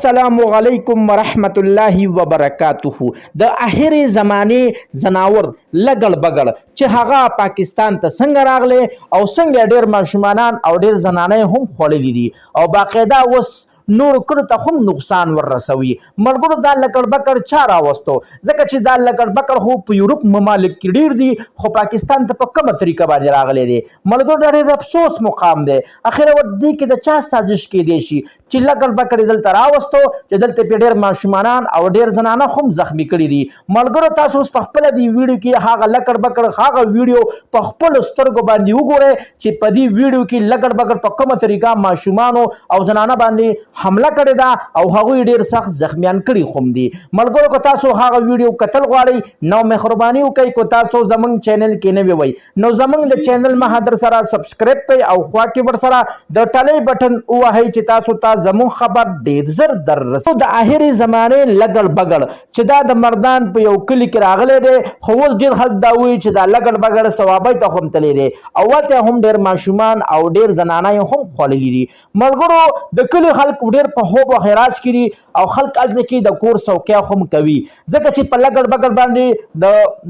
السلام علیکم ورحمت الله وبرکاته. د اخر زمانه زناور لګړ بګړ چې هغه پاکستان ته څنګه راغله او څنګه ډیر ماشومان او ډیر زنانه هم خولې دي او باقاعده وس نور کړه ته هم نقصان ور رسوي. ملګرو دا لکړ بکړ چا راوستو ځکه چې دا لکړ بکړ خو په یورپ ممالک کې ډیر دي خو پاکستان ته په کومه طریقه باندې راغلي دي. ملګرو ډېر افسوس مقام دی. اخر ود دي کې د چا سازش کې دی شي چې لکړ بکړ دلته راوستو چې دلته په ډیر ماشومان او ډیر زنانه هم زخمی کړي دي. ملګرو تاسو په خپل دی ویډیو کې هغه لکړ بکړ هغه ویډیو په خپل سترګو باندې وګورئ چې په دې ویډیو کې لکړ بکړ په کومه طریقه ماشومان او زنانه باندې حمله کړې ده او هغوی ډیر سخت زخمیان کړي هم دي. ملګرو که تاسو هغه ویډیو کتل غواړئ نو مهرباني وکړئ که تاسو زمونږ چینل کې نوی وئ نو زمونږ د چینل مهادر سره سبسکرایب کړئ او خوا کې ورسره د ټلۍ بټن ووهئ چې تاسو ته زمونږ خبر ډیر زر در رسي. د آخري زمانې لګړ بګړ چې دا د مردان په یو کلي کې راغلی دی خو اوس ډیر خلک دا وایي چې دا لګړ بګړ ثوابۍ ته هم تللی دی او ورته هم ډیر ماشومان او ډیر زنانه هم خوړلي دي. ملګرو د کلي خلک ډیر په خوب او خیراس کړي او خلک هلته کې د کور څوکۍ هم کوي ځکه چې په لګړ بګړ باندې د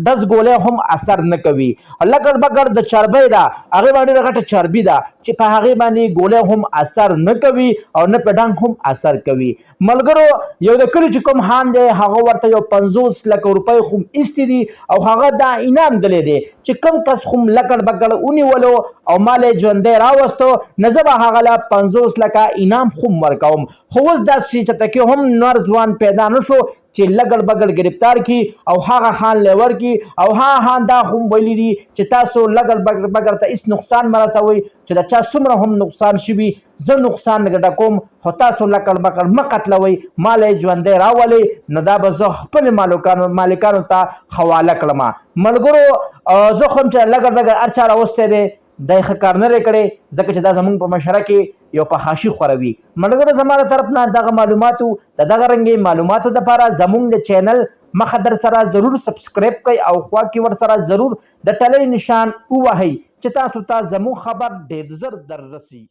ډز ګولۍ هم اثر نه کوي. لګړ بګړ د چربۍ ده هغې باندې غټه چربي ده چې په هغې باندې ګولۍ هم اثر نه کوي او نه په ډنګ هم اثر کوي. ملګرو یو د کلي چې کوم خان دی هغه ورته یو 50 لکه روپۍ خو ایستې دي او هغه دا انعام دلی دی چې کوم کس خو لګړ بګړ ونیولو او مال یې ژوندی راوستو نو زه به هغه له 50 لکه انعام خو ورکوم. خو اوس داسې چې تکې هم نور ځوان پیدا نه شو چې لګړ بګړ گرفتار کی او هغه خان لیور کی او هغه خان دا هم ویلي دي چې تاسو لګړ بګړ ته هیڅ نقصان مه رسوئ چې د چا څومره هم نقصان شوي زه نقصان نه ګټه کوم خو تاسو لګړ بګړ مه قتلوئ مال یې ژوندی راولئ نو دا به زه خپلې مالکانو ته حواله کړم. ملګرو زه خو هم چې لګړ بګړ هر چا راوستی دی دا یې ښه کار نه دی کړی ځکه چې دا زموږ په مشره کې یو فحاشي خوروي. ملګرو زما له طرف نه دغه معلوماتو د دغه رنګې معلوماتو دپاره زموږ د چینل مخه در سره ضرور سبسکرایب کړئ او خوا کې ورسره ضرور د ټلۍ نشان ووهئ چې تاسو ته زموږ خبر ډېر زر در رسي.